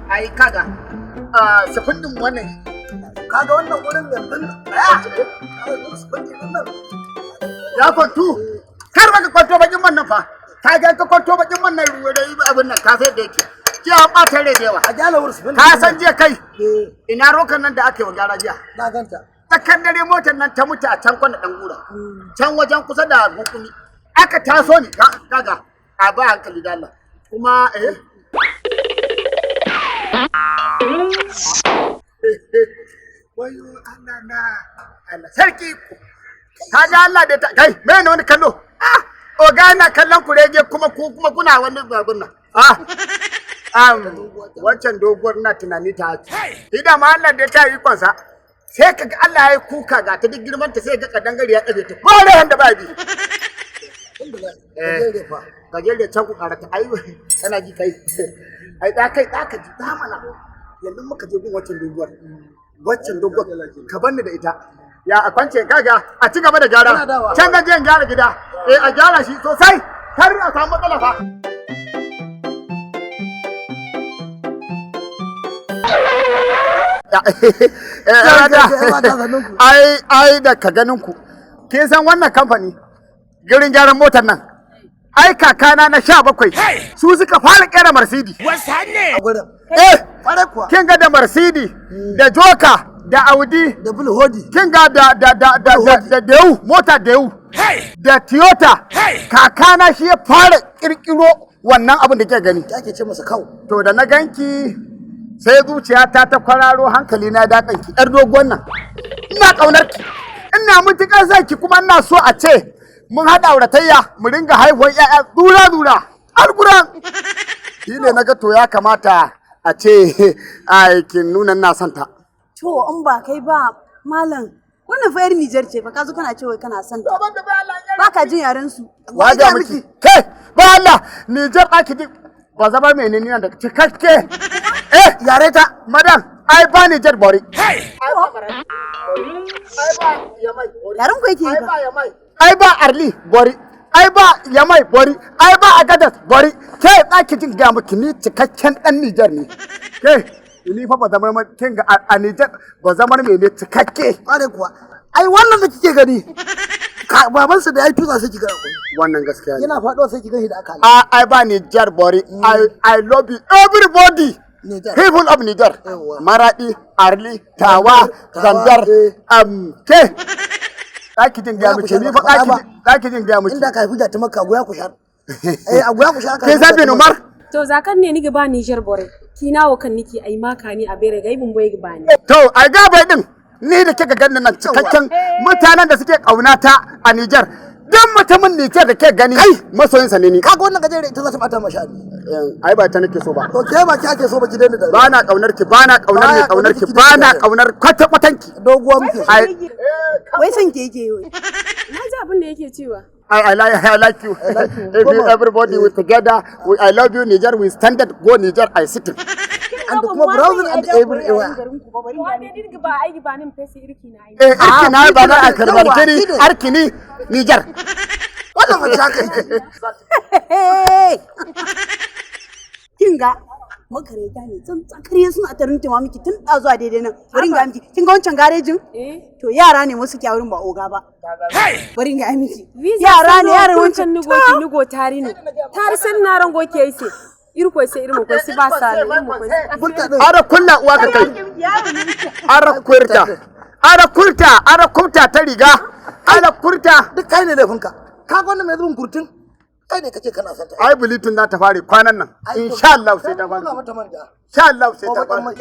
ai kaga sifin din wannan kaga wannan wurin yanzu ya kwantu kar baka kwanto bakin wannan fa ka ga ka kwanto bakin wannan ruwa da abin nan ka sai da yake ji an bata rai da yawa a jala wurin ka san jiya kai ina rokan nan da aka yi wa gyara jiya na ganta tsakan dare motar nan ta mutu a can kwana dan gura can wajen kusa da hukumi aka taso ni kaga a ba hankali da Allah kuma wayo Allah na Allah sarki kaga Allah da kai me ne wani kallo oga na kallon kurege kuma kuna wani babun nan wancan doguwar na tunani ta idan ma Allah da ta yi konsa sai kaga Allah ya kuka ga ta duk girman ta sai ga kadangare ya dabe ta kore handa ba bi gajere can ku karata ai kana ji kai ai da kai da ka ji da mana yanzu muka je gun waccan doguwar ka banni da ita ya a kwance kaga a ci gaba da gyara can ga je gyara gida a gyara shi sosai har a samu matsala fa ai da ka ganin ku kin san wannan kamfani girin gyaran motar nan ai kakana na 17 su suka fara kera Mercedes kin ga da Mercedes da Joka da Audi da Bulhodi kin ga da Deu mota Deu da Toyota kakana shi ya fara kirkiro wannan abin da kike gani ake ce masa kawo to da na ganki sai zuciyata ta kwararo hankali na da kanki yar dogon nan ina kaunar ki ina mutukar zaki kuma ina so a ce mun haɗa auratayya mu ringa haihuwar ƴaƴa dura alquran shi ne naga to ya kamata a ce kin nuna ina son ta to in ba kai ba malam wannan fa yar Nijar ce fa ka zo kana cewa kana son ta ba ka jin yaren su waje miki kai ba Allah Nijar ba ki ji ba zama menene nan da cikakke yare ta madam ai ba Nijar bori yaren ku yake ba ai ba Arli bori ai ba Yamai bori ai ba Agadas bori ke tsaki jin ga miki ni cikakken dan Nijar ne ke ni fa ba zama kin ga a Nijar ba zama me ne cikakke kware kuwa ai wannan da kike gani baban sa da yayi tuza sai kiga wannan gaskiya ne yana fado sai kiga shi da aka ai ba Nijar bori I love you everybody people of Niger Maradi Arli Tawa Zandar ke daki jin ga miki ni fa daki jin ga miki inda ka fi ta maka goya ku shar a goya ku shar ke zabi Umar to zakan ne ni ga ba Niger bore kinawo kan niki ai maka ni a bere gaibin boye ga bani to ai ga bai din ni da kika ganin nan cikakken mutanen da suke kaunata a Niger dan mutumin Niger da ke gani masoyinsa ne ni kaga wannan gajere ita za ta bata masha ai ba ta nake so ba to ke ba ki ake so ba ki daina da ba na kaunar ki ba na kaunar ni kaunar ki ba na kaunar kwata-kwatanki doguwa muke wai san ke yake wai na ji abin da yake cewa I like you. If you everybody we together, I love you Niger, we stand it, go Niger, I sit. And kuma browser and everywhere. Irki na ba na karbar kini, arkini Niger. Wannan ba ta kai. Kinga makareta ne tsan tsakariya suna tarin tuma miki tun da zuwa daidai nan bari ga miki kin ga wancan garejin to yara ne musu kyawurin ba oga ba bari ga miki yara ne yaran wancan nugo tari ne tari san na rango ke sai irko sai irmo ko si ba sa irmo ko ara kunna uwa ka kai ara kurta ta riga ara kurta duk kai ne laifinka ka ga wannan mai zubin kurtun kai ne kace kana son ta ai bulitun za ta fare kwanan nan insha Allah sai ta fara insha Allah sai ta fara